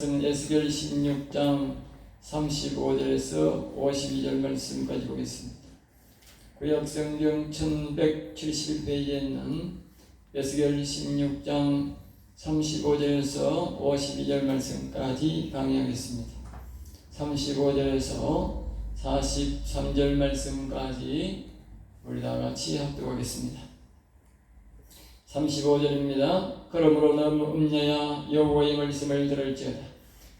에스겔 16장 35절에서 52절 말씀까지 보겠습니다. 구약성경 1171페이지에 있는 에스겔 16장 35절에서 52절 말씀까지 강의하겠습니다. 35절에서 43절 말씀까지 우리 다 같이 합독하겠습니다. 35절입니다. 그러므로 너무 음녀야 여호와의 말씀을 들을지어다.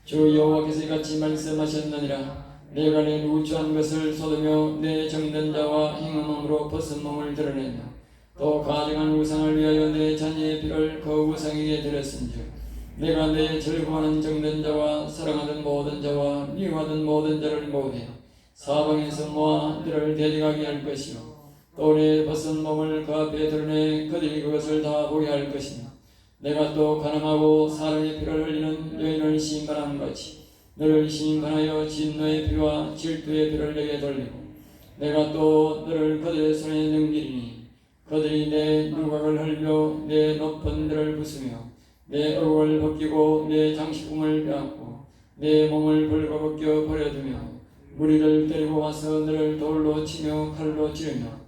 주 여호와께서 이같이 말씀하셨느니라. 내가 내 누추한 것을 쏟으며 내 정든 자와 행음함으로 벗은 몸을 드러내며 또 가증한 우상을 위하여 내 자녀의 피를 그 우상에게 드렸은즉 내가 내 즐거워하는 정든 자와 사랑하던 모든 자와 미워하던 모든 자를 모으되 사방에서 모아 그를 데려가게 할 것이요 또 내 벗은 몸을 그 앞에 드러내 그들이 그것을 다 보게 할 것이며 내가 또 가늠하고 사람의 피를 흘리는 여인을 심판한 같이 너를 심판하여 진노의 피와 질투의 피를 내게 돌리고 내가 또 너를 그들의 손에 넘기리니 그들이 내 누각을 흘려 내 높은 들을 부수며 내 얼굴을 벗기고 내 장식품을 빼앗고 내 몸을 벌거벗겨 버려두며 무리를 데리고 와서 너를 돌로 치며 칼로 찌르며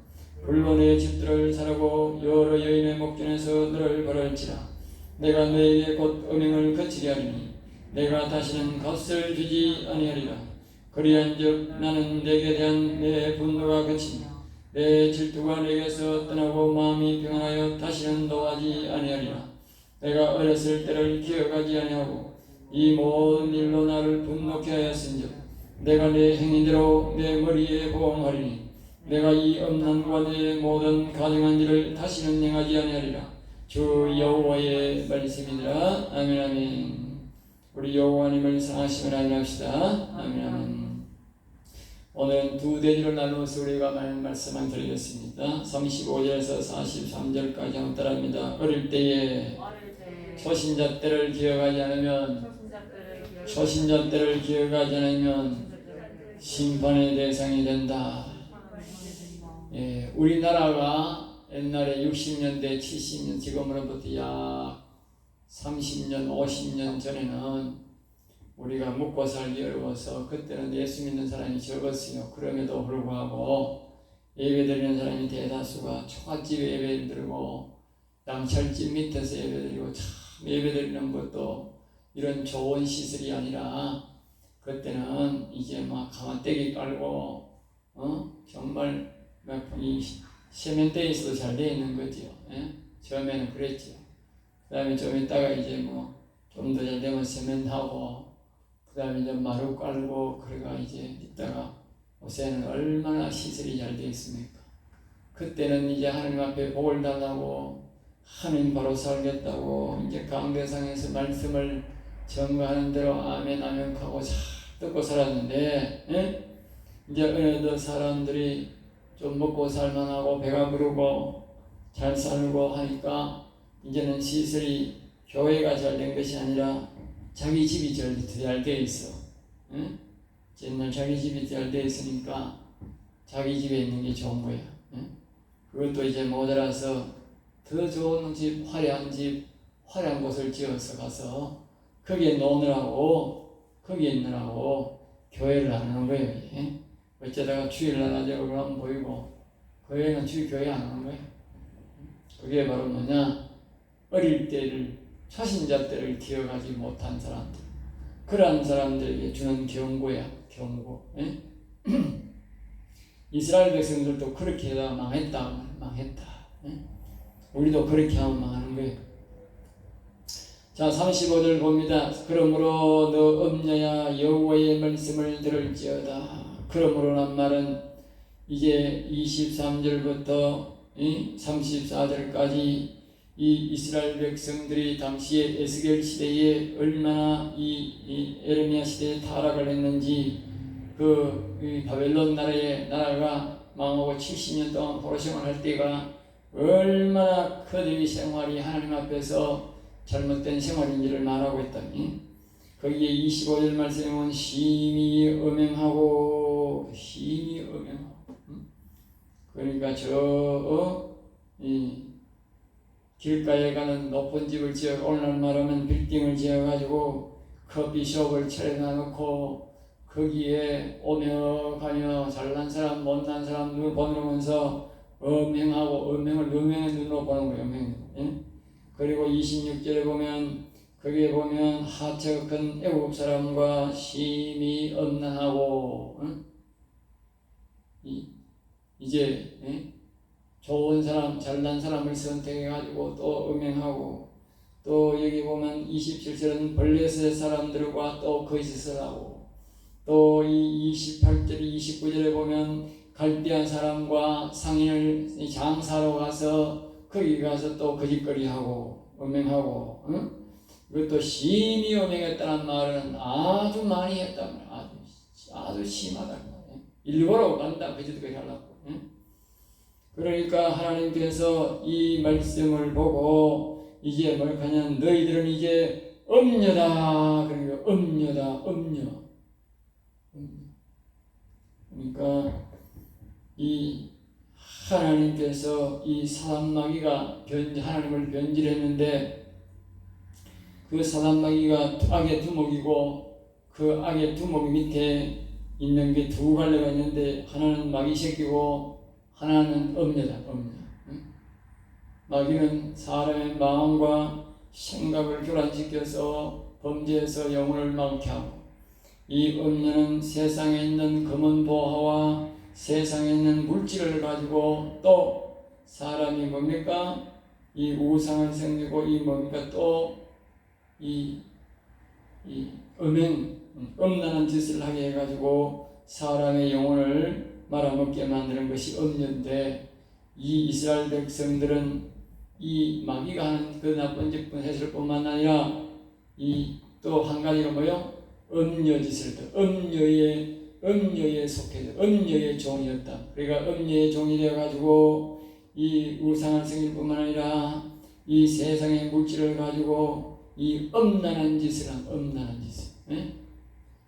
불로 내 집들을 사르고 여러 여인의 목전에서 너를 벌할지라. 내가 너에게 곧 음행을 그치게 하리니 내가 다시는 값을 주지 아니하리라. 그리한즉 나는 내게 대한 내 분노가 그치며 내 질투가 내게서 떠나고 마음이 평안하여 다시는 노하지 아니하리라. 내가 어렸을 때를 기억하지 아니하고 이 모든 일로 나를 분노케 하였은즉 내가 내 행위대로 내 머리에 보응하리니 내가 이 엄난과 내 모든 가증한 일을 다시는 행하지 아니하리라. 주 여호와의 말씀이니라. 아멘 아멘. 우리 여호와님을 사랑하시면 아멘합시다. 아멘 아멘. 오늘은 두 대지로 나누어서 우리가 말씀을 드리겠습니다. 35절에서 43절까지 한번 따라합니다. 어릴 때에 초신자 때를 기억하지 않으면 심판의 대상이 된다. 예, 우리나라가 옛날에 60년대, 70년, 지금으로부터 약 30년, 50년 전에는 우리가 먹고 살기 어려워서 그때는 예수 믿는 사람이 적었어요. 그럼에도 불구하고 예배드리는 사람이 대다수가 초가집 예배드리고 양철집 밑에서 예배드리고 참 예배드리는 것도 이런 좋은 시설이 아니라 그때는 이제 막 가마떼기 깔고 정말 이 세면대에서도 잘 되어 있는 거죠. 예? 처음에는 그랬죠. 그 다음에 좀 있다가 이제 뭐 좀 더 잘 되면 세면하고 그 다음에 이제 마루 깔고 그래가 이제 있다가 요새는 얼마나 시설이 잘 되어 있습니까? 그때는 이제 하나님 앞에 복을 달라고 하나님 바로 살겠다고 이제 강대상에서 말씀을 전가하는 대로 아멘 아멘 하고 잘 듣고 살았는데 예? 이제 어느덧 사람들이 좀 먹고 살만하고 배가 부르고 잘 살고 하니까 이제는 시설이 교회가 잘 된 것이 아니라 자기 집이 잘 되어 있어. 응? 옛날 자기 집이 잘 되어 있으니까 자기 집에 있는 게 좋은 거야. 응? 그것도 이제 모자라서 더 좋은 집, 화려한 곳을 지어서 가서 거기에 있느라고 교회를 안 하는 거예요. 예? 어쩌다가 주일날 아주 얼굴 보이고 교회는 교회 안 하는 거예요. 그게 바로 뭐냐? 어릴 때를 초신자 때를 기억하지 못한 사람들, 그러한 사람들에게 주는 경고야. 경고. 예? 이스라엘 백성들도 그렇게 해다 망했다. 예? 우리도 그렇게 하면 망하는 거예요. 자, 35절 봅니다. 그러므로 너 음녀야 여호와의 말씀을 들을지어다. 그러므로란 말은 이제 23절부터 34절까지 이 이스라엘 백성들이 당시에 에스겔 시대에 얼마나 이 에르미야 시대에 타락을 했는지 그 바벨론 나라가 망하고 70년 동안 포로생활 할 때가 얼마나 그들의 생활이 하나님 앞에서 잘못된 생활인지를 말하고 있다니 거기에 25절 말씀에 보면 심히 음행하고 그러니까 길가에 가는 높은 집을 지어 오늘날 말하면 빌딩을 지어가지고 커피숍을 차려놔 놓고 거기에 오며 가며 잘난 사람 못난 사람 눈을 보면서 음행을 음행의 눈으로 보는 거예요. 음행. 예? 그리고 26절에 보면 거기에 보면 하체가 큰 애국 사람과 심히 엄난하고 이제 좋은 사람 잘난 사람을 선택해 가지고 또 음행하고 또 여기 보면 27절은 블레셋 사람들과 또 거짓을 하고 또 이 28절 29절에 보면 갈대한 사람과 상인을 장사로 가서 거기 가서 또 거짓거리하고 음행하고 이것도 심히 음행했다는 말은 아주 많이 했단 말이야. 아주 심하다. 일부러 간다 거짓거리 하려고. 그러니까 하나님께서 이 말씀을 보고 이제 뭘 하냐면 너희들은 이제 음녀다. 그리고 음녀다. 음녀. 그러니까 이 하나님께서 이 사단마귀가 하나님을 변질했는데 그 사단마귀가 악의 두목이고 그 악의 두목 밑에 있는 게 두 갈래가 있는데 하나는 마귀 새끼고 하나는 음녀다. 음녀. 마귀는 사람의 마음과 생각을 교란시켜서 범죄해서 영혼을 망케 하고 이 음녀는 세상에 있는 검은 보화와 세상에 있는 물질을 가지고 또 사람이 뭡니까? 이 우상을 섬기고 이 뭡니까? 또 이 음란한 짓을 하게 해가지고 사람의 영혼을 말아먹게 만드는 것이 음녀인데 이 이스라엘 백성들은 이 마귀가 하는 그 나쁜 짓뿐 했을 뿐만 아니라 이 또 한 가지가 뭐요? 음녀짓을 했다. 음녀에 속해져 음녀의 종이었다. 그러니까 음녀의 종이 되어가지고 이 우상을 섬길 뿐만 아니라 이 세상의 물질을 가지고 이 음란한 짓을 한 음란한 짓을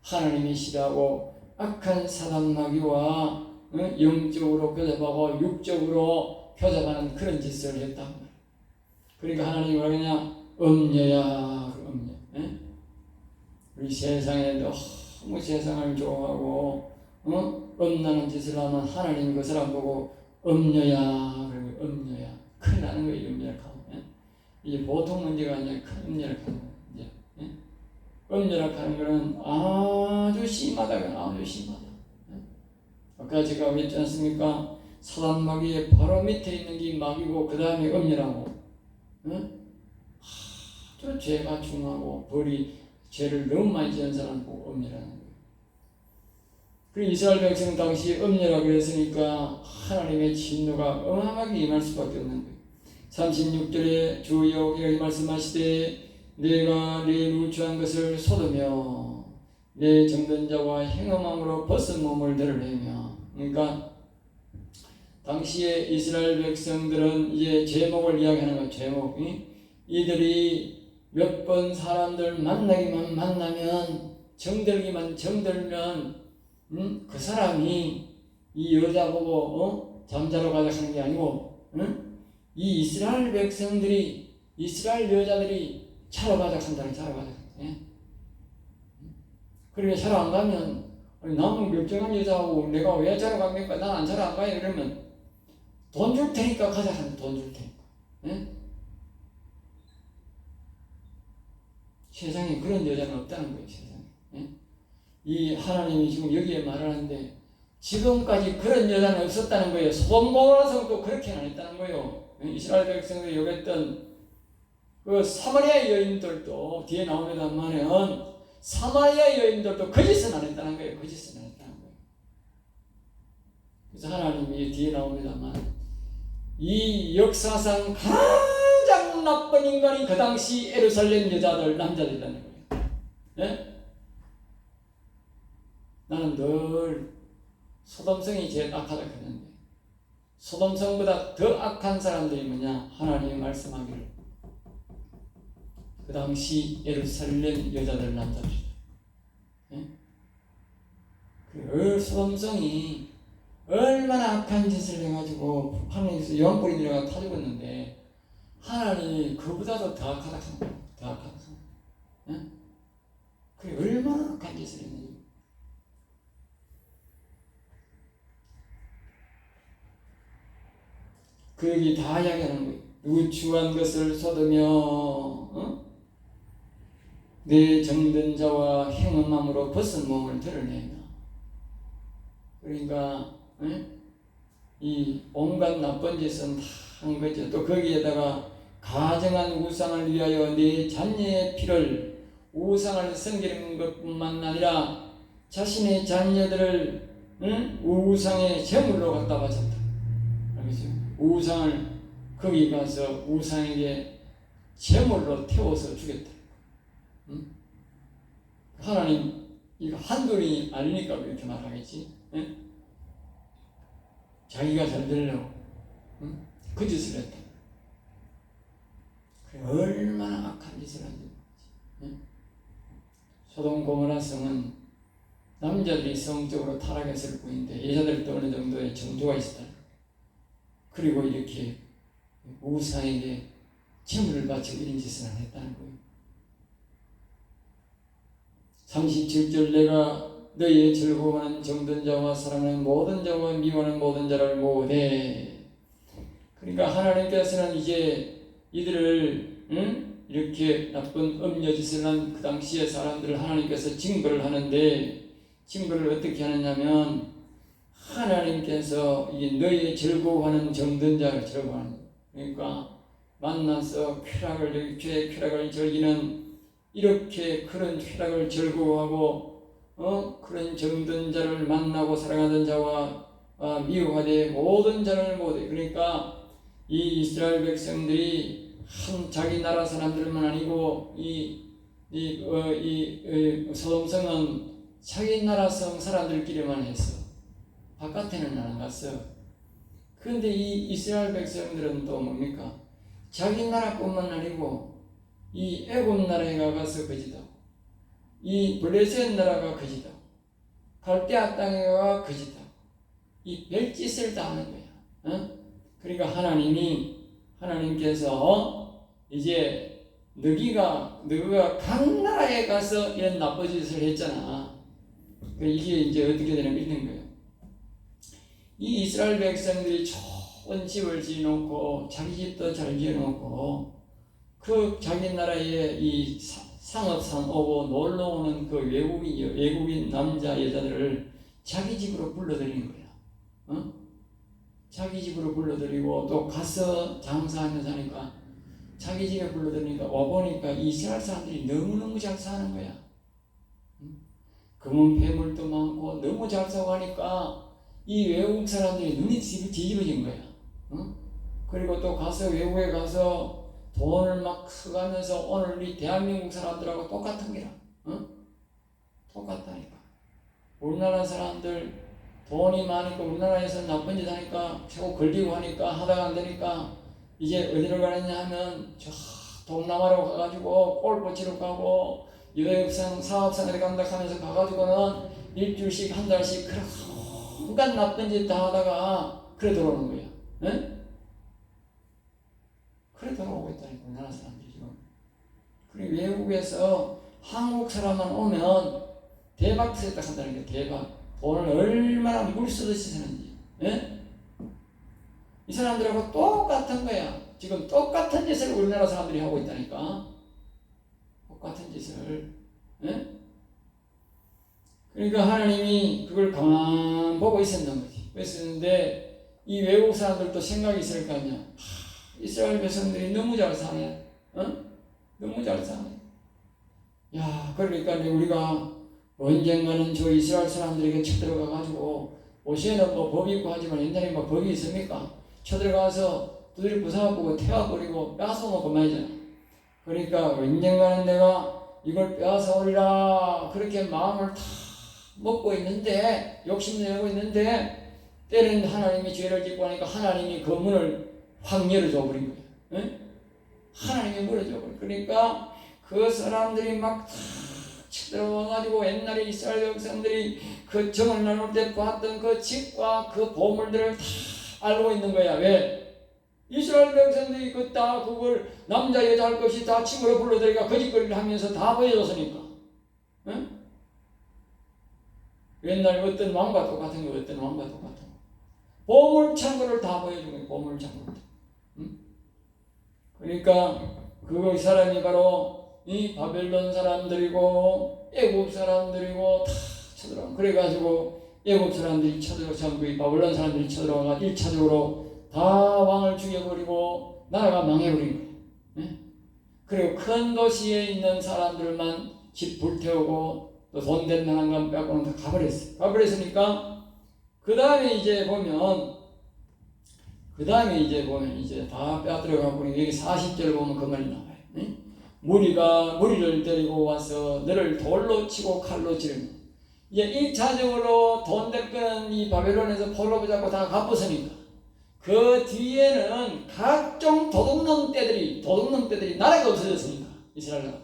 하나님이 싫어하고 악한 사단마귀와 영적으로 교잡하고 육적으로 교잡하는 그런 짓을 했단 말이야. 그러니까 하나님이 뭐라냐? 음녀야. 음녀. 우리 세상에 너무 세상을 좋아하고 음란한 짓을 하면 하나님 그 사람 보고 음녀야. 그리고 음녀야. 큰일 나는 거예요. 음녀라고 하면. 이게 보통 문제가 아니라 큰 음녀라고 하는 거예요. 음녀라고 하는 거는 아주 심하다. 아주 심하다. 아까 제가 했지 않습니까? 사단마귀의 바로 밑에 있는 게 마귀고 그 다음에 음녀라고. 아주 죄가 중하고 벌이 죄를 너무 많이 지은 사람 보고 음녀라는 거예요. 그리고 이스라엘 백성 당시 음녀라고 했으니까 하나님의 진노가 어마어마하게 임할 수밖에 없는 거예요. 36절에 주 여호와께서 말씀하시되 내가 네 누추한 것을 쏟으며 내 정든 자와 행음함으로 벗은 몸을 드러내며. 그러니까 당시에 이스라엘 백성들은 이제 제목을 이야기하는 거예요. 제목이 이들이 몇 번 사람들 만나기만 만나면 정들기만 정들면 그 사람이 이 여자 보고 잠자러 가자 하는 게 아니고 이 이스라엘 백성들이 이스라엘 여자들이 차러 가자 한다는 차러 가자. 그러니까 차러 안 가면 나는 멀쩡한 여자하고 내가 왜 차러 갑니까? 난 안 차러 안 가요. 그러면 돈 줄 테니까 가자 하는 돈 줄 테니까. 세상에 그런 여자는 없다는 거예요. 세상에. 이 하나님이 지금 여기에 말하는데 지금까지 그런 여자는 없었다는 거예요. 소돔고라서도 그렇게는 안 했다는 거예요. 이스라엘 백성들이 여겼던 그 사마리아 여인들도 뒤에 나옵니다만은 사마리아 여인들도 거짓은 안 했다는 거예요. 거짓은 안 했다는 거예요. 그래서 하나님이 뒤에 나옵니다만 이 역사상 가장 나쁜 인간이 그 당시 예루살렘 여자들 남자들이라는 거예요. 네? 나는 늘 소돔성이 제일 악하다 그랬는데 소돔성보다 더 악한 사람들이 뭐냐? 하나님이 말씀하기를 그 당시 예루살렘 여자들 남자들이다. 네? 그 소돔성이 얼마나 악한 짓을 해가지고 하나님께서 영뿌리 들어가 타 죽었는데 하나님이 그보다도 더 악하다. 더 악하다. 네? 그래 얼마나 악한 짓을 했는지. 그 얘기 다 이야기하는 거예요. 우추한 것을 쏟으며 내 정든 자와 행음함으로 벗은 몸을 드러내나. 그러니까 이 온갖 나쁜 짓은 다 한 거죠. 또 거기에다가 가정한 우상을 위하여 내 자녀의 피를 우상을 섬기는 것뿐만 아니라 자신의 자녀들을 우상의 제물로 갖다 바쳤다. 알겠죠? 우상을 거기 가서 우상에게 제물로 태워서 주겠다. 하나님 이거 한둘이 아니니까 그렇게 말하겠지. 자기가 잘 되려고 그 짓을 했다. 얼마나 악한 짓을 한지. 소돔 고모라 성은 남자들이 성적으로 타락했을 뿐인데 여자들도 어느 정도의 정도가 있었다. 그리고 이렇게 우상에게 제물을 바치고 이런 짓을 안 했다는 거예요. 37절 내가 너희의 즐거워하는 정든 자와 사랑하는 모든 자와 미워하는 모든 자를 모으되. 그러니까 하나님께서는 이제 이들을 이렇게 나쁜 음녀짓을 한 그 당시의 사람들을 하나님께서 징벌을 하는데, 징벌을 어떻게 하느냐면 하나님께서 이게 너희의 즐거워하는 정든 자를 즐거워하는, 그러니까 만나서 쾌락을, 죄의 쾌락을 즐기는, 이렇게 그런 쾌락을 즐거워하고 그런 정든 자를 만나고 사랑하던 자와 미워하되 모든 자를 모두. 그러니까 이 이스라엘 백성들이 한 자기 나라 사람들만 아니고 소돔성은 자기 나라 성 사람들끼리만 했어. 바깥에는 안 갔어. 그런데 이 이스라엘 백성들은 또 뭡니까? 자기 나라뿐만 아니고 이 애굽 나라에 가서 거지다. 이 블레셋 나라가 거지다. 갈대아 땅에 가 거지다. 이 별짓을 다 하는 거야. 그러니까 하나님께서 이제 너희가 각 나라에 가서 이런 나쁜 짓을 했잖아. 이게 이제 어떻게 되냐면 이런 거예요. 이 이스라엘 백성들이 좋은 집을 지어놓고 자기 집도 잘 지어놓고 그 자기 나라에 이 상업상 오고 놀러 오는 그 외국인 남자 여자들을 자기 집으로 불러들이는 거야. 자기 집으로 불러들이고 또 가서 장사하면서 하니까 자기 집에 불러들이니까 와보니까 이스라엘 사람들이 너무너무 잘 사는 거야. 금은 폐물도 많고 너무 잘 사고 하니까 이 외국 사람들이 눈이 뒤집어진 거야. 그리고 또 가서 외국에 가서 돈을 막 써가면서 오늘 이 대한민국 사람들하고 똑같은 게라. 똑같다니까. 우리나라 사람들 돈이 많으니까 우리나라에서 나쁜 짓 하니까 자꾸 걸리고 하니까 하다가 안 되니까 이제 어디로 가느냐 하면 저 동남아로 가가지고 골프 치러 가고 여행상 사업상에 간다 하면서 가가지고는 일주일씩 한 달씩 그런 나쁜 짓 다 하다가 그래 돌아오는 거야. 그래 돌아오고 있다니까 우리나라 사람들이 지금. 그리고 외국에서 한국 사람만 오면 대박 터졌다 한다는 게 대박. 돈을 얼마나 물쓰듯이 쓰는지. 이 사람들하고 똑같은 거야. 지금 똑같은 짓을 우리나라 사람들이 하고 있다니까. 똑같은 짓을. 그러니까 하나님이 그걸 가만 보고 있었는 거지. 그랬었는데 이 외국 사람들도 생각이 있을 거 아니야. 이스라엘 백성들이 너무 잘 사네. 너무 잘 사네. 야, 그러니까 우리가 언젠가는 저 이스라엘 사람들에게 쳐들어가가지고 오시에는 뭐 법이 있고 하지만 옛날에 뭐 법이 있습니까? 쳐들어가서 두드려 부숴버리고 태워버리고 뺏어먹고 말이잖아. 그러니까 언젠가는 내가 이걸 뺏어오리라 그렇게 마음을 다 먹고 있는데 욕심내고 있는데 때는 하나님이 죄를 짓고 하니까 하나님이 그 문을 확 열어줘 버린 거야. 하나님이 열어줘 버린. 그러니까 그 사람들이 막 쳐들어와가지고 옛날에 이스라엘 백성들이 그 정을 나눌 때 봤던 그 집과 그 보물들을 다 알고 있는 거야. 왜? 이스라엘 백성들이 그걸 남자 여자 할 것이 다 침으로 불러들이가 거짓거리를 하면서 다 보여줬으니까. 응? 옛날 어떤 왕과 똑같은 거, 어떤 왕과 똑같은 거. 보물창고를 다 보여준 거예요. 보물창고를. 응? 그러니까 그 사람이 바로 이 바벨론 사람들이고 애굽 사람들이고 다 쳐들어가. 그래가지고 애굽 사람들이 쳐들어가, 전부 바벨론 사람들이 쳐들어가 1차적으로 다 왕을 죽여버리고 나라가 망해버린 거예요. 네? 그리고 큰 도시에 있는 사람들만 집 불태우고 또 돈 된 만한 건 빼고는 다 가버렸어요. 가버렸으니까 그 다음에 이제 보면 이제 다 빼앗들어가 버리고 여기 40절 보면 그 말이 나와요. 네? 무리가 무리를 데리고 와서 너를 돌로 치고 칼로 찌르며 이제 1차적으로 돈 대표는 이 바벨론에서 포로 붙잡고 다 갚았으니까 그 뒤에는 각종 도둑놈떼들이 나라가 없어졌으니까 이스라엘 나라.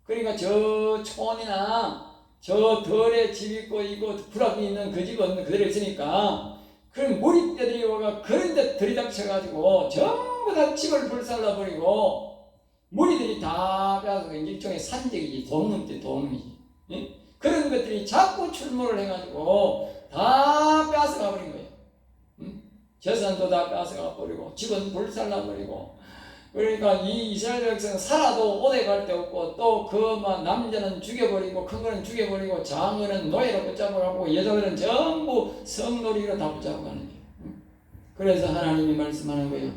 그러니까 저 촌이나 저 덜에 집 있고 이거 부락이 있는 그 집은 그대로 있으니까 그런 무리떼들이 와가 그런데 들이닥쳐가지고 전부 다 집을 불살라버리고 무리들이 다 빼앗아서 일종의 산적이지, 도둑놈이지. 예? 그런 것들이 자꾸 출몰을 해가지고 다 빼앗아가 버린 거예요. 재산도 다 빼앗아가 버리고 집은 불살라버리고. 그러니까 이 이스라엘 백성은 살아도 오래 갈 데 없고 또 그만 남자는 죽여버리고 큰 거는 죽여버리고 작은 거는 노예로 붙잡아가고 여자들은 전부 성놀이로 다 붙잡아가는 거예요. 그래서 하나님이 말씀하는 거예요.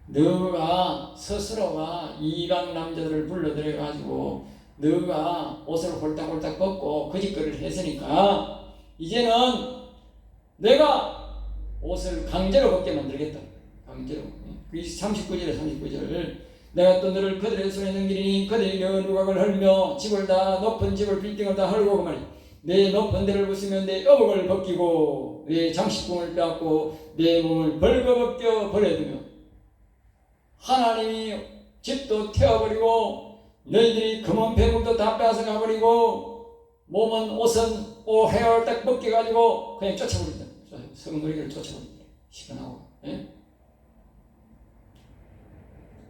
너가 스스로가 이방 남자들을 불러들여가지고 너가 옷을 홀딱홀딱 벗고 거짓거리를 했으니까 이제는 내가 옷을 강제로 벗게 만들겠다. 강제로. 39절 내가 또 너를 그들의 손에 넘기리니 그들이 너 누각을 헐며 집을 다 높은 집을 빌딩을 다 헐고 그 말이 내 높은 데를 부수면 내 여복을 벗기고 내 장식품을 빼앗고 내 몸을 벌거벗겨 버려두며 하나님이 집도 태워버리고 너희들이 금은 배목도 다 빼앗아 가버리고 몸은 옷은 헤어를 딱 벗겨가지고 그냥 쫓아버린다. 성놀이를 쫓아버린다. 시원하고. 예?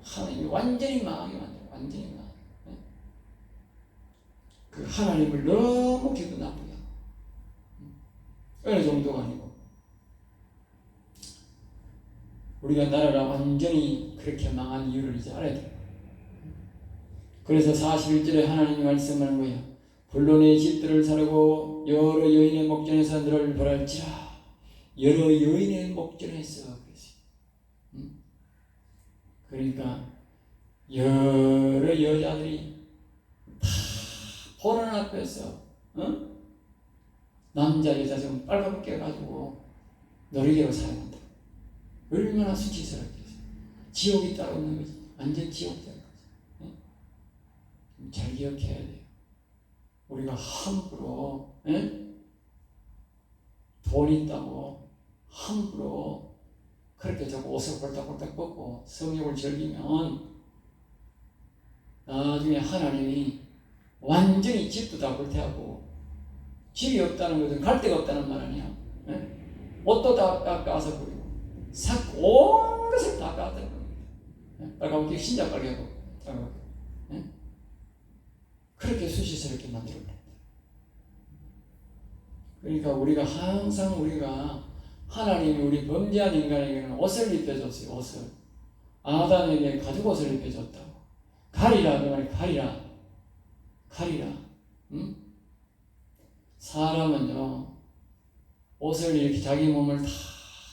하나님이 완전히 망하게 만들어. 완전히 망하게. 예? 그 하나님을 너무 기분 나쁘게 하고. 어느 정도가 아니고. 우리가 나라가 완전히 그렇게 망한 이유를 이제 알아야 돼요. 그래서 41절에 하나님이 말씀하는 거예요. 불로 내 집들을 사르고 여러 여인의 목전에서 너를 벌할지라. 여러 여인의 목전에서 그랬어요. 그러니까 여러 여자들이 다 보는 앞에서 남자 여자 좀 빨갛게 해가지고 놀이개로 사용한다. 얼마나 수치스럽게 했어요. 지옥이 따로 없는 거지. 완전 지옥 되는 거지. 잘 기억해야 돼요. 우리가 함부로 돈 있다고 함부로 그렇게 자꾸 옷을 홀딱홀딱 벗고 성욕을 즐기면 나중에 하나님이 완전히 집도 다 불태우고 집이 없다는 것은 갈 데가 없다는 말 아니야. 옷도 다 빼앗아 버리고 온 것을 다 빼앗아 버립니다. 빨갛게 신자 빨개 하고 그렇게 수치스럽게 만들어버립니다. 그러니까 우리가 항상 하나님이 우리 범죄한 인간에게는 옷을 입혀줬어요. 옷을. 아담에게 가죽옷을 입혀줬다고. 가리라 그 말이 가리라. 응? 사람은요 옷을 이렇게 자기 몸을 다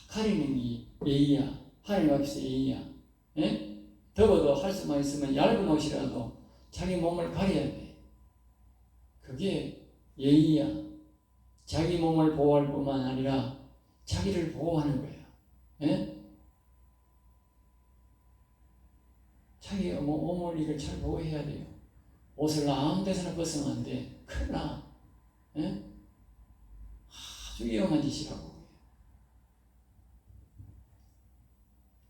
가리는 게 예의야. 하나님 앞에서 예의야. 예? 더워도 할 수만 있으면 얇은 옷이라도 자기 몸을 가려야 돼. 그게 예의야. 자기 몸을 보호할 뿐만 아니라 자기를 보호하는 거야. 예? 자기 몸을 이걸 잘 보호해야 돼요. 옷을 아무 데서나 벗으면 안 돼. 큰일 나. 예? 아주 위험한 짓이라고.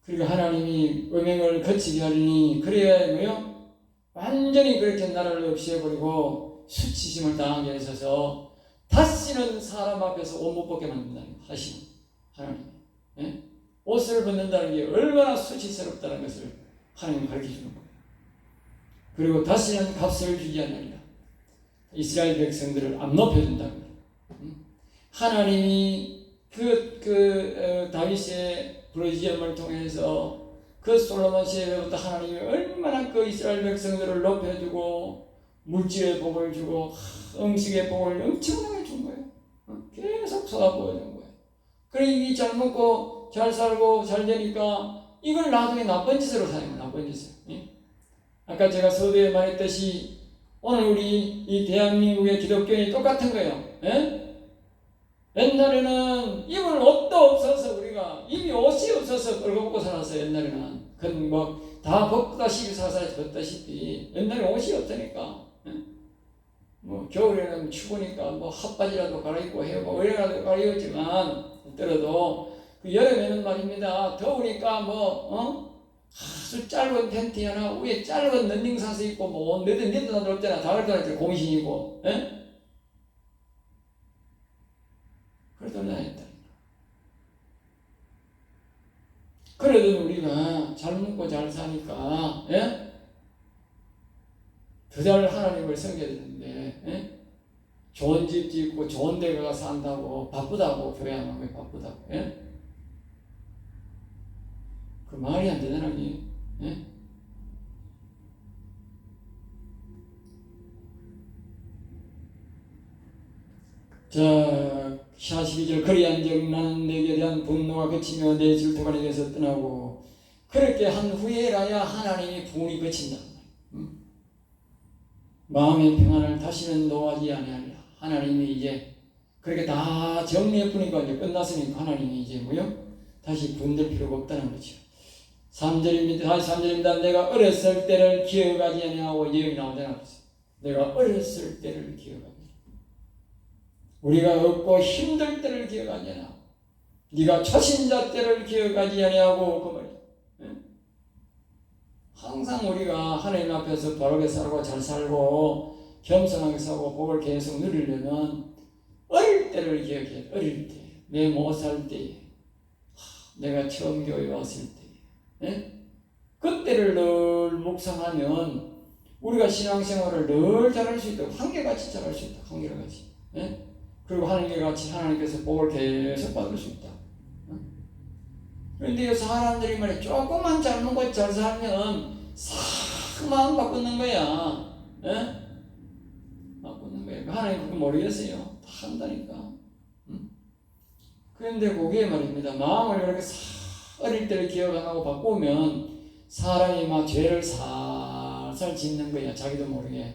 그리고 하나님이 음행을 거치게 하리니 그래야 뭐요? 완전히 그렇게 나라를 없애버리고 수치심을 당하게 하셔서 다시는 사람 앞에서 옷 못 벗게 만든다는 거. 다시는 하나님. 예? 옷을 벗는다는 게 얼마나 수치스럽다는 것을 하나님이 가르쳐주는 거예요. 그리고 다시는 값을 주지 않으리라. 이스라엘 백성들을 안 높여준다고. 하나님이 다윗의 부르짖음을 통해서 그 솔로몬 시대부터 하나님이 얼마나 그 이스라엘 백성들을 높여주고 물질의 복을 주고 음식의 복을 엄청나게 준 거예요. 계속 쏟아부어준 거예요. 그래 이미 잘 먹고 잘 살고 잘 되니까 이걸 나중에 나쁜 짓으로 사용해요. 나쁜 짓으로. 아까 제가 서두에 말했듯이 오늘 우리 이 대한민국의 기독교인이 똑같은 거예요. 옛날에는 입을 옷도 없어서 우리가 이미 옷이 없어서 뻘거벗고 살았어요. 옛날에는 그건 뭐 다 벗다시피 사사에 벗다시피 옛날에 옷이 없으니까 뭐 겨울에는 추우니까 뭐 핫바지라도 갈아입고 해고 오래라도 갈아입었지만 있더라도 그 여름에는 말입니다. 더우니까 아주 짧은 팬티 하나 위에 짧은 런닝 사서 입고 뭐 몇든 나도 없잖아. 다를 때는 공신이고 그래도 나했다. 그래도 우리가 잘 먹고 잘 사니까 더 잘 하나님을 섬겨야 되는데 좋은 집 짓고 좋은 데 가서 산다고 바쁘다고 교회 안 가면 바쁘다고 그 말이 안 되잖아요. 자 42절 그리한즉 나는 내게 대한 분노가 그치며 내 질투가 내게서 떠나고 그렇게 한 후에라야 하나님이 분이 그친다. 마음의 평안을 다시는 노하지 아니하리라. 하나님이 이제 그렇게 다 정리해보니까 이제 끝났으니까 하나님이 이제 다시 분될 필요가 없다는 거죠. 3절입니다. 내가 어렸을 때를 기억하지 아니하고 예언이 나오잖아. 내가 어렸을 때를 기억하지. 우리가 없고 힘들 때를 기억하지 아니하고 네가 초신자 때를 기억하지 아니하고 그 말이야. 항상 우리가 하나님 앞에서 바르게 살고 잘 살고 겸손하게 살고 복을 계속 누리려면 어릴 때를 기억해. 어릴 때, 내 5살 때, 내가 처음 교회 왔을 때 그때를 늘 묵상하면 우리가 신앙생활을 늘 잘할 수 있다. 한결같이 잘할 수 있다. 한결같이. 그리고 하나님께서 복을 계속 받을 수 있다. 그런데 사람들이 말이야 조금만 잘 먹고 잘 살면 싹 마음 바꾸는 거야. 바꾸는 거야. 하나님 그거 모르겠어요. 다 한다니까. 그런데 그게 말입니다. 마음을 이렇게 싹 어릴 때를 기억 안 하고 바꾸면 사람이 막 죄를 살살 짓는 거야. 자기도 모르게.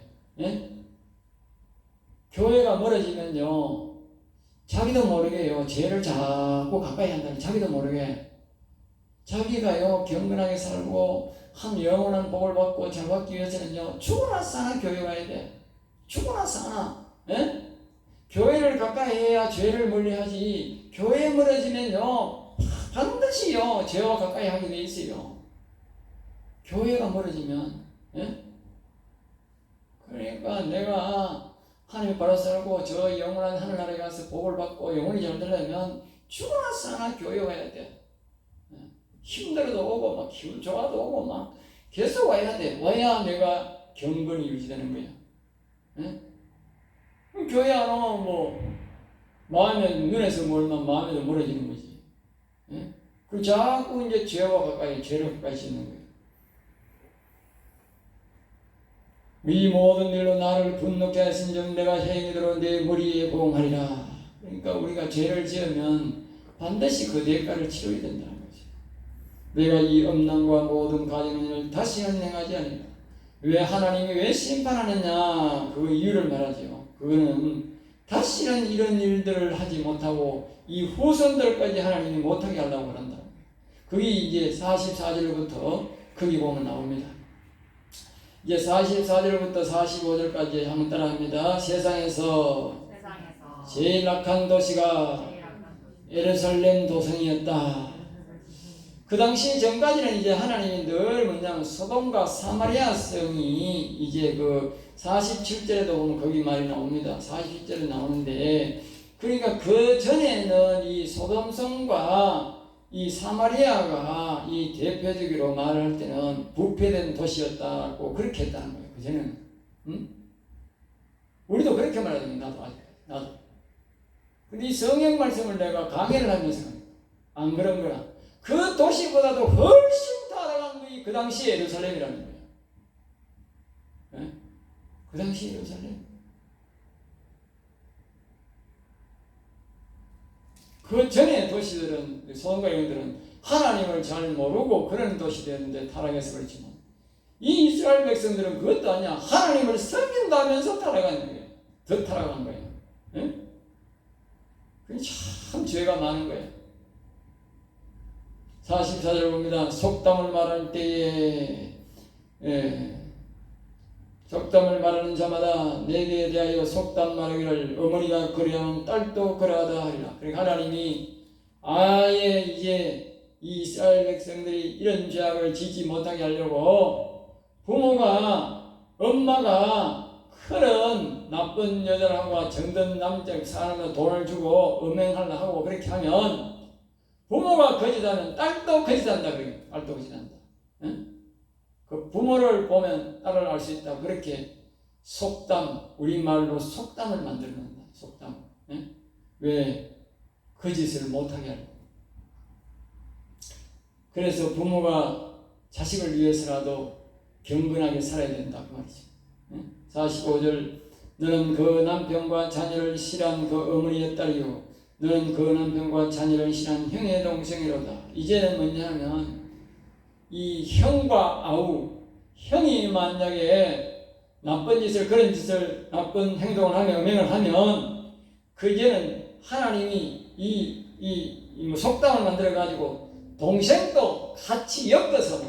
교회가 멀어지면요 자기도 모르게요 죄를 자꾸 가까이 한다는 자기도 모르게 자기가요 경건하게 살고 한 영원한 복을 받고 잘 받기 위해서는요 죽어나 싸나 교회 가야 돼. 죽어나 싸나 교회를 가까이 해야 죄를 멀리하지. 교회에 멀어지면요 반드시요 죄와 가까이 하게 돼 있어요. 교회가 멀어지면 그러니까 내가 하나님 바로 살고 저 영원한 하늘나라에 가서 복을 받고 영원히 잘 되려면 죽어나 싸나 교회 와야 돼. 힘들어도 오고 막 기분 좋아도 오고 막 계속 와야 돼. 와야 내가 경건이 유지되는 거야. 교회 안 오면 뭐 마음에 눈에서 멀면 마음에도 멀어지는 거지. 그 자꾸 이제 죄와 가까이 죄를 가까이 씻는 거야. 이 모든 일로 나를 분노케 하신즉 내가 행위대로 내 머리에 보응하리라. 그러니까 우리가 죄를 지으면 반드시 그 대가를 치러야 된다는 거죠. 내가 이 음란과 모든 가증한 일을 다시는 행하지 아니라. 왜 하나님이 왜 심판하느냐 그 이유를 말하죠. 그거는 다시는 이런 일들을 하지 못하고 이 후손들까지 하나님이 못하게 하려고 한다. 그게 이제 44절부터 거기 보면 나옵니다. 이제 44절부터 45절까지 한번 따라합니다. 세상에서 제일 악한 도시가 예루살렘 도성이었다. 그 당시 전까지는 이제 하나님이 늘 뭐냐면 소돔과 사마리아 성이 이제 그 47절에도 보면 거기 말이 나옵니다. 47절에 나오는데 그러니까 그 전에는 이 소돔성과 이 사마리아가 이 대표적으로 말할 때는 부패된 도시였다고 그렇게 했다는 거예요. 그전에는. 우리도 그렇게 말하더니 나도 아직 나도. 근데 이 성경 말씀을 내가 강해를 하면서 안 그런 거나 그 도시보다도 훨씬 타락한 것이 그 당시 예루살렘이라는 거예요. 네? 그 당시 예루살렘. 그 전에 도시들은 소돔과 이들은 하나님을 잘 모르고 그런 도시였는데 타락해서 그렇지만 이 이스라엘 백성들은 그것도 아니야. 하나님을 섬긴다면서 타락한 거예요. 더 타락한 거예요. 네? 참 죄가 많은 거예요. 44절 봅니다. 속담을 말할 때에 속담을 말하는 자마다 내게 대하여 속담 말하기를 어머니가 그리하면 딸도 그러하다 하리라. 그러니까 하나님이 아예 이제 이 이스라엘 백성들이 이런 죄악을 지지 못하게 하려고 부모가 엄마가 그런 나쁜 여자라고 정든 남자 사람한테 돈을 주고 음행하려 하고 그렇게 하면 부모가 거짓하면 딸도 거짓한다. 그래요. 딸도 거짓한다. 응? 그 부모를 보면 딸을 알 수 있다. 그렇게 속담, 우리말로 속담을 만들어낸다. 속담. 응? 왜? 거짓을 못하게 하려고. 그래서 부모가 자식을 위해서라도 경건하게 살아야 된다. 그 말이죠. 응? 45절 너는 그 남편과 자녀를 싫어한 그 어머니의 딸이요 너는 그 남편과 자녀를 싫어한 형의 동생이로다. 이제는 뭐냐면 이 형과 아우 형이 만약에 나쁜 짓을 그런 짓을 나쁜 행동을 하며 음행을 하면 그게는 하나님이 이 속담을 만들어 가지고 동생도 같이 엮어서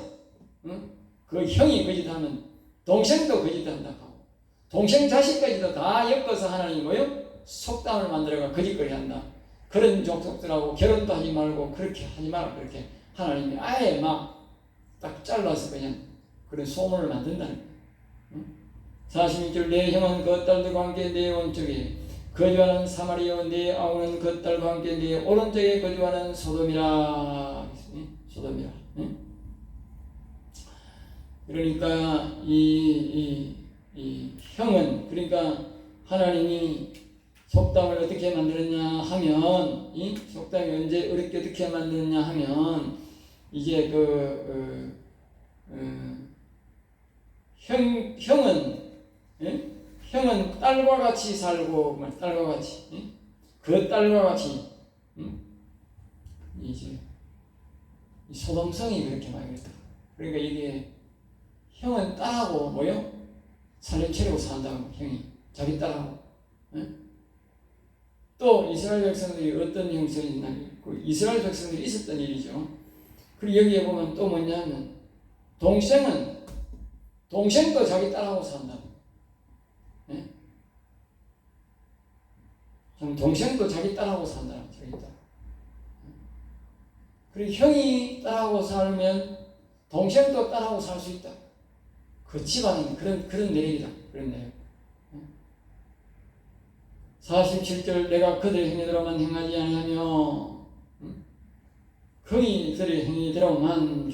응? 그 형이 거짓하면 동생도 거짓한다 하고 동생 자식까지도 다 엮어서 하나님이 뭐요? 속담을 만들어가 거짓거리 한다. 그런 족속들하고 결혼도 하지 말고 그렇게 하지 마라. 그렇게 하나님이 아예 막 딱 잘라서 그냥 그런 소문을 만든다는 거예요. 응? 46절 내 형은 그 딸들과 함께 내 오른쪽에 거주하는 사마리아 내 아우는 그 딸과 함께 내 오른쪽에 거주하는 소돔이라. 소돔이라. 응? 그러니까 이 형은 그러니까 하나님이 속담을 어떻게 만들었냐 하면 이 속담이 언제 어떻게 만들었냐 하면 이제 형은 딸과 같이 살고 딸과 같이 그 딸과 같이 이제 소돔성이 그렇게 많이 그랬다. 그러니까 이게 형은 딸하고 뭐요? 살림 차리고 산다고 형이 자기 딸하고 또 이스라엘 백성들이 어떤 형성이 있나 그 이스라엘 백성들이 있었던 일이죠. 그리고 여기에 보면 또 뭐냐면 동생도 자기 딸하고 산다. 네? 동생도 자기 딸하고 산다. 자기 딸. 그리고 형이 딸하고 살면 동생도 딸하고 살 수 있다. 그 집안은 그런 내력이다. 그런 내력. 47절 내가 그들의 행위대로만 행하지 아니하며 그들의 행위대로만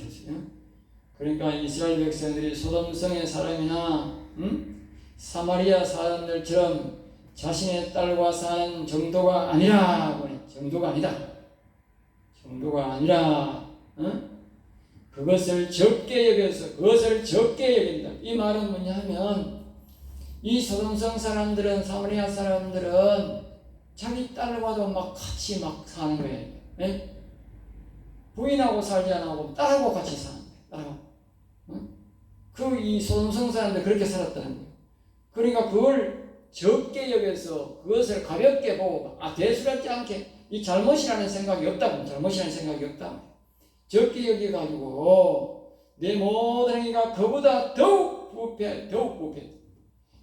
그러니까 이스라엘 백성들이 소돔성의 사람이나 사마리아 사람들처럼 자신의 딸과 사는 정도가 아니라 정도가 아니다. 정도가 아니라 그것을 적게 여긴다. 이 말은 뭐냐 하면 이 소돔성 사람들은 사마리아 사람들은 자기 딸과도 막 같이 막 사는 거예요. 네? 부인하고 살지 않고 딸하고 같이 사는 거예요. 딸하고. 이 소돔성 사람들 그렇게 살았다는 거예요. 그러니까 그걸 적게 여겨서 그것을 가볍게 보고 대수롭지 않게 이 잘못이라는 생각이 없다. 적게 여겨가지고 내 모든 행위가 그보다 더욱 부패.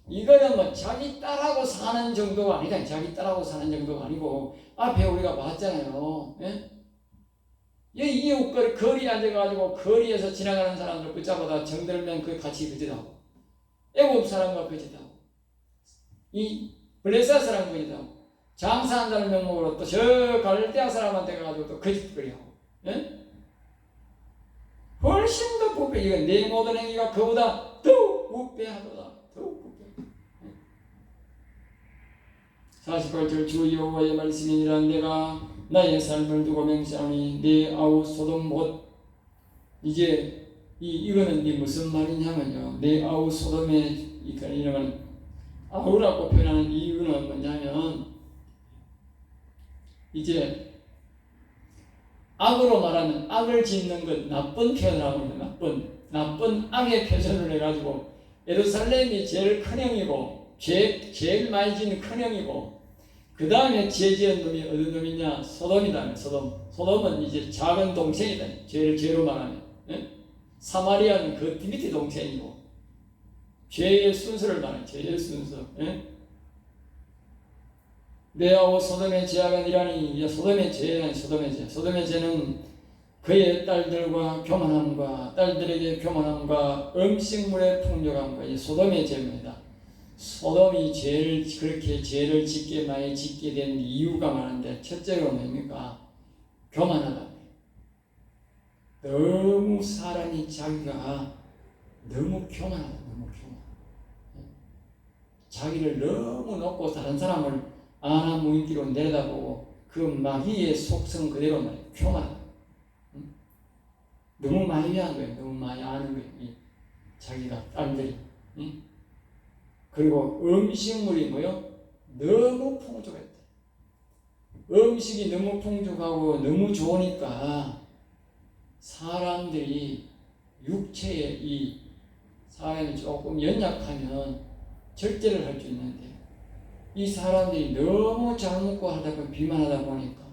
이거는 뭐 자기 딸하고 사는 정도가 아니다. 자기 딸하고 사는 정도가 아니고 앞에 우리가 봤잖아요. 예? 이 거리에 앉아가지고 거리에서 지나가는 사람들 붙잡아다 정들면 그 같이 거짓하고 애굽 사람과 거짓하고 이 블레셋 사람 거짓하고 장사한다는 명목으로 또 저 갈대아 사람한테 가가지고 또 거짓거리하고 예? 훨씬 더 부패. 이건 내 모든 행위가 그보다 더욱 부패하도다. 더욱 부패. 48절 주 여호와의 말씀이니라. 내가 나의 삶을 두고 맹세하니 네 아우 소돔 못. 이제 이거는 무슨 말이냐면요, 네 아우 소돔의 이런 아우라고 표현하는 이유는 뭐냐면, 이제 악으로 말하면 악을 짓는 것, 나쁜 표현을 하고 있는 나쁜 악의 표현을 해가지고 예루살렘이 제일 큰 형이고 제일 많이 짓는 큰 형이고, 그 다음에 죄 지은 놈이 어느 놈이냐? 소돔이다. 소돔은 이제 작은 동생이다. 죄로 말하면. 예? 사마리아는 그 밑에 동생이고, 죄의 순서를 말해. 죄의 순서. 예? 내 아우 소돔의 죄악은 이라니. 소돔의 죄는 소돔의 죄는 그의 딸들과 교만함과 딸들에게 교만함과 음식물의 풍족함과 이 소돔의 죄입니다. 소돔이 그렇게 죄를 많이 짓게 된 이유가 많은데, 첫째로 뭡니까? 교만하다. 너무 사람이 자기가 너무 교만하다. 자기를 너무 높고 다른 사람을 아나무인기로 내려다보고 그 마귀의 속성 그대로 말이에요. 교만하다. 너무 많이 하는 거예요. 너무 많이 아는 거예요. 자기가 딸들이. 그리고 음식물이 너무 풍족했다. 음식이 너무 풍족하고 너무 좋으니까 사람들이 육체에 사람이 조금 연약하면 절제를 할 수 있는데, 이 사람들이 너무 잘 먹고 하다 보니 비만하다 보니까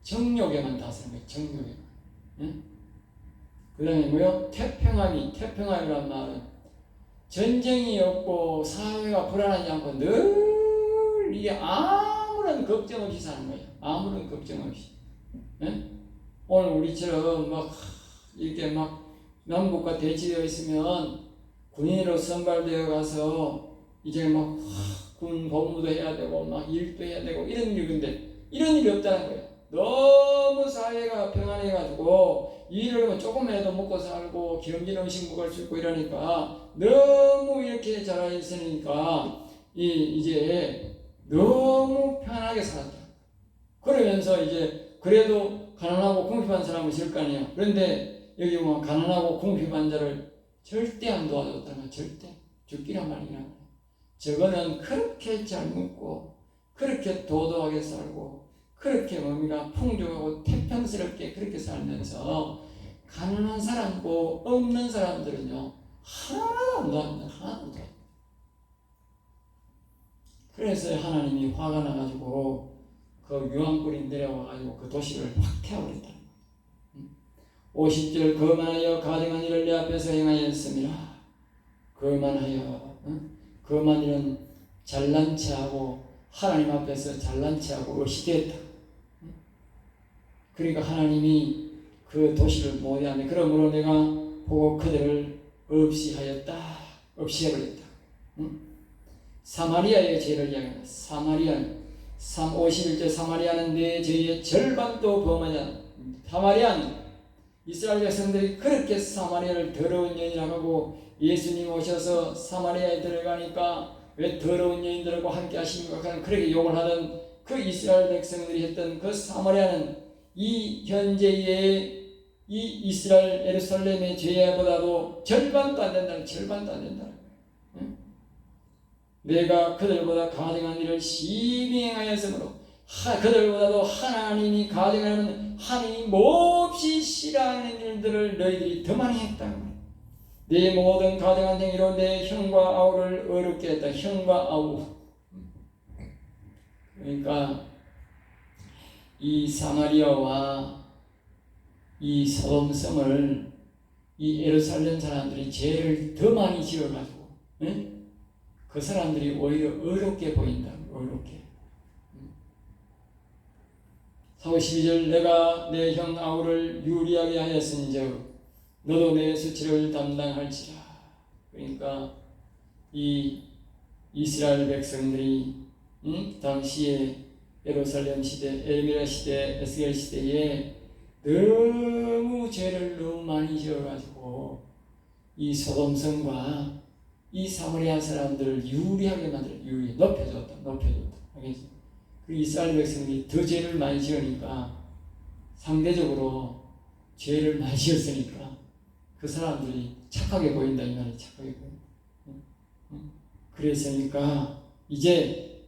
정욕에만 다스는 거예요. 정욕에만. 응? 그 다음에 태평함이란 말은 전쟁이 없고 사회가 불안하지 않고 늘 이게 아무런 걱정 없이 사는 거예요. 아무런 걱정 없이. 네? 오늘 우리처럼 이렇게 남북과 대치되어 있으면 군인으로 선발되어 가서 이제 군 복무도 해야 되고 일도 해야 되고 이런 일인데, 이런 일이 없다는 거예요. 너무 사회가 평안해가지고 일을 하면 조금 해도 먹고 살고 기름진 음식 먹을 수 있고 이러니까 너무 이렇게 잘 있으니까 이제 너무 편하게 살았다. 그러면서 이제 그래도 가난하고 궁핍한 사람은 있을 거 아니에요. 그런데 여기 보면 가난하고 궁핍한 자를 절대 안 도와줬다는 거예요. 절대. 죽기란 말이냐. 저거는 그렇게 잘 먹고 그렇게 도도하게 살고 그렇게 몸이가 풍족하고 태평스럽게 그렇게 살면서 가난한 사람고 없는 사람들은요 하나도 안 도와준다. 하나도 안 도와준다. 그래서 하나님이 화가 나가지고 그 유황불이 내려와가지고 그 도시를 확 태워버렸다. 50절 거만하여 가증한 일을 내 앞에서 행하였습니다. 거만하여 거만 일은 잘난 체하고 하나님 앞에서 잘난 체하고 의식했다. 그러니까 하나님이 그 도시를 못 하네. 그러므로 내가 보고 그들을 없이하였다. 없이해버렸다. 사마리아의 죄를 이야기합니다. 51절 사마리아는 내 죄의 절반도 범하지 않았다. 사마리아는 이스라엘 백성들이 그렇게 사마리아를 더러운 여인이라고 하고 예수님 오셔서 사마리아에 들어가니까 왜 더러운 여인들하고 함께 하십니까? 그렇게 욕을 하던 그 이스라엘 백성들이 했던 그 사마리아는 이 현재의 이 이스라엘 예루살렘의 죄보다도 절반도 안 된다는 응? 내가 그들보다 가증한 일을 심히 행하였으므로 그들보다도 하나님이 가증하는 하나님이 몹시 싫어하는 일들을 너희들이 더 많이 했다. 네 모든 가증한 행위로 내 형과 아우를 어렵게 했다. 형과 아우. 그러니까 이 사마리아와 이 소돔성을 이 예루살렘 사람들이 죄를 더 많이 지어가지고 그 사람들이 오히려 어렵게 보인다. 어렵게. 42절 내가 내 형 아우를 유리하게 하였은즉 너도 내 수치를 담당할지라. 그러니까 이 이스라엘 백성들이 당시에 예루살렘 시대, 에르미야 시대, 에스겔 시대에 너무 죄를 너무 많이 지어가지고 이 소돔성과 이 사마리아 사람들을 유리하게 만들어, 높여줬다. 알겠죠? 그 이스라엘 백성이 더 죄를 많이 지으니까 상대적으로 죄를 많이 지었으니까 그 사람들이 착하게 보인다 이 말이 착하게 보인다. 그랬으니까 이제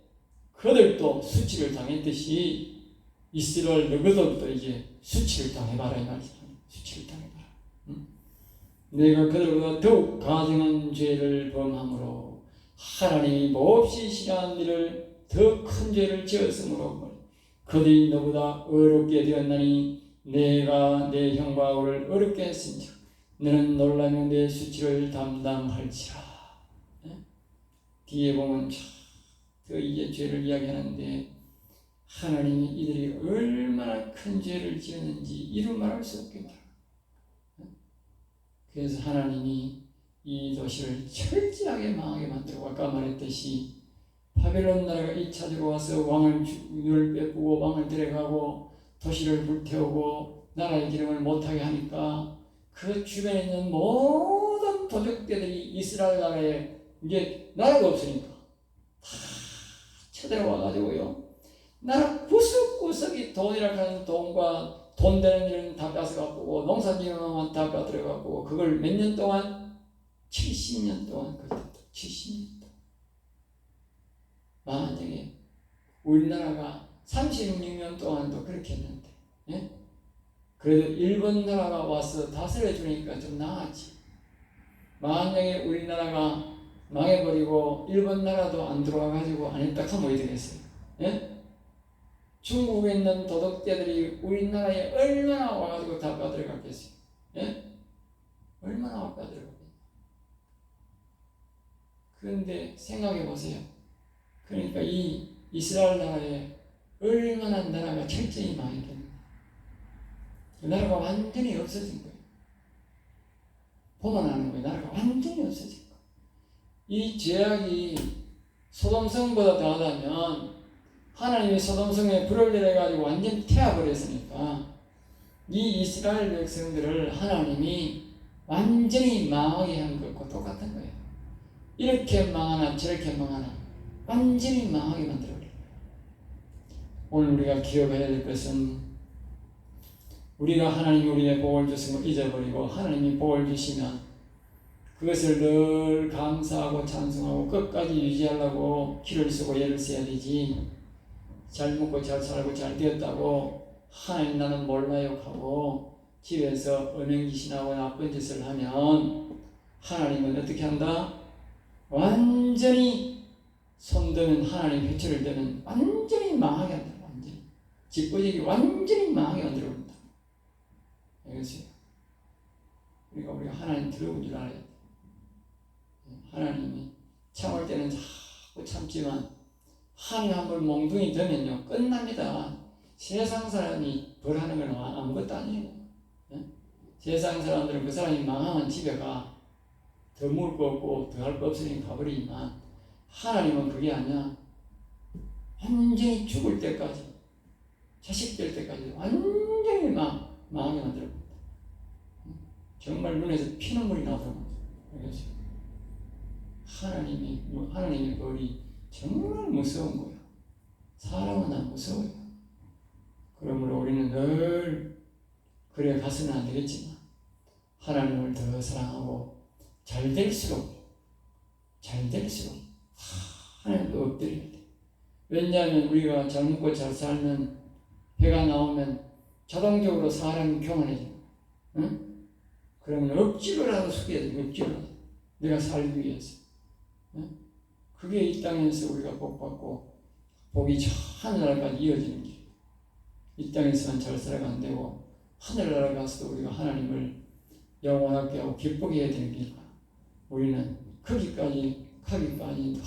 그들도 수치를 당했듯이 이스라엘 너희들도 이제 수치를 당해봐라 이 말이죠. 수치를 당해봐라. 내가 그들보다 더욱 가증한 죄를 범함으로 하나님이 몹시 싫어하는 일을 더 큰 죄를 지었으므로 그들이 너보다 어렵게 되었나니 내가 내 형과 오를 어렵게 했은즉 너는 놀라며 내 수치를 담당할지라. 뒤에 보면 더 이제 죄를 이야기하는데 하나님이 이들이 얼마나 큰 죄를 지었는지 이루 말할 수 없겠다. 그래서 하나님이 이 도시를 철저하게 망하게 만들고 아까 말했듯이 바벨론 나라가 2차적으로 와서 왕을 빼앗고 왕을 데려가고 도시를 불태우고 나라의 기름을 못하게 하니까 그 주변에 있는 모든 도적들이 이스라엘 나라에 이제 나라가 없으니까 다 쳐들어와가지고요. 나라 구석구석이 돈이라 하는 돈과 돈 되는 일은 다 뺏어갖고 농사지으면 다 뺏어갖고 그걸 몇 년 동안 70년 동안 그랬다. 70년 동안. 만약에 우리나라가 36년 동안도 그렇게 했는데 예? 그래도 일본 나라가 와서 다스려 주니까 좀 나았지. 만약에 우리나라가 망해버리고 일본 나라도 안 들어와가지고 안 했다 하면 어떻게 되겠어요? 예? 중국에 있는 도덕대들이 우리나라에 얼마나 와가지고 다 빠들어갔겠어요? 예? 얼마나 와 빠들어갔겠어요? 그런데 생각해 보세요. 그러니까 이 이스라엘 나라에 얼마나 나라가 철저히 망했겠는데 그 나라가 완전히 없어진 거예요. 보면 아는 거예요. 나라가 완전히 없어진 거예요. 이 죄악이 소돔성보다 더하다면 하나님이 소돔성에 불을 내려가지고 완전히 태워버렸으니까 이 이스라엘 백성들을 하나님이 완전히 망하게 한 것과 똑같은 거예요. 이렇게 망하나 저렇게 망하나 완전히 망하게 만들어버린 거예요. 오늘 우리가 기억해야 될 것은 우리가 하나님이 우리의 복을 주심을 잊어버리고 하나님이 복을 주시면 그것을 늘 감사하고 찬송하고 끝까지 유지하려고 기를 쓰고 애를 써야 되지. 잘 먹고 잘 살고 잘 되었다고 하나님 나는 몰라요 하고 집에서 음행짓이나고 나쁜 짓을 하면 하나님은 어떻게 한다? 완전히 손드는 하나님 회초를 드는 완전히 망하게 한다. 완전히 집부지기 완전히 망하게 만들어버린다. 알겠어요? 그러니까 우리가 하나님 들어본 줄 알아야 돼. 하나님이 참을 때는 자꾸 참지만 하나님 한번 몽둥이 되면요 끝납니다. 세상 사람이 벌하는 건 아무것도 아니에요. 세상 사람들은 그 사람이 망하면 집에 가. 더 먹을 거 없고 더 할 거 없으니 가버리지만 하나님은 그게 아니야. 완전히 죽을 때까지 자식 될 때까지 완전히 망하게 만들어버린다. 정말 눈에서 피눈물이 나오더라고요. 하나님의 벌이 정말 무서운 거야. 사람은 안 무서워요. 그러므로 우리는 늘 그래 가서는 안 되겠지만 하나님을 더 사랑하고 잘 될수록 하나님도 엎드려야 돼. 왜냐하면 우리가 잘 먹고 잘 살면 해가 나오면 자동적으로 사람이 교만해져. 응? 그러면 억지로라도 숙여야 돼. 억지로라도. 내가 살기 위해서. 응? 그게 이 땅에서 우리가 복받고 복이 저 하늘나라까지 이어지는 길. 이 땅에서만 잘 살아가 안 되고 하늘나라 가서도 우리가 하나님을 영원하게 하고 기쁘게 해야 되는 길. 우리는 거기까지 가기까지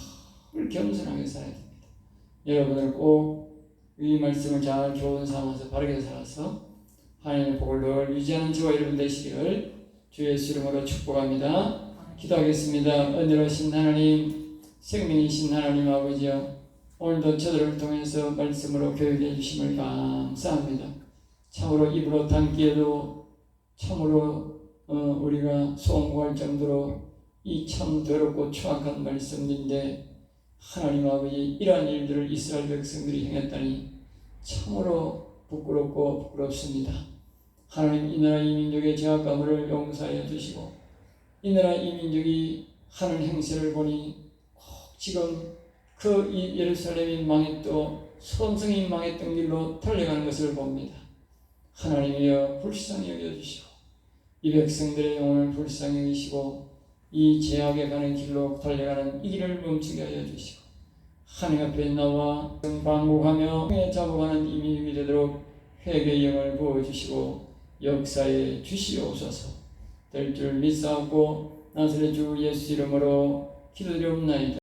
늘 겸손하게 살아야 됩니다. 여러분들 꼭 이 말씀을 잘 교훈 삼아서 바르게 살아서 하나님의 복을 늘 유지하는 저와 여러분 되시기를 주 예수 이름으로 축복합니다. 기도하겠습니다. 은혜로우신 하나님, 생명이신 하나님 아버지여, 오늘도 저들을 통해서 말씀으로 교육해 주심을 감사합니다. 참으로 입으로 담기에도 참으로 우리가 소원구할 정도로 이 참 더럽고 추악한 말씀인데 하나님 아버지, 이러한 일들을 이스라엘 백성들이 행했다니 참으로 부끄럽고 부끄럽습니다. 하나님, 이 나라 이 민족의 죄악 가물을 용서하여 주시고, 이 나라 이 민족이 하는 행세를 보니 꼭 지금 그 이 예루살렘이 망했고 소돔성이 망했던 길로 달려가는 것을 봅니다. 하나님이여 불쌍히 여겨주시고 이 백성들의 영혼을 불쌍히 여기시고 이 죄악에 가는 길로 달려가는 이 길을 멈추게 하여 주시고, 하나님 앞에 나와 반복하며 행에 잡아가는 이 민족이 되도록 회개의 영을 부어주시고 역사에 주시옵소서. 될 줄 믿사옵고 나사렛 주 예수 이름으로 기도드리옵나이다.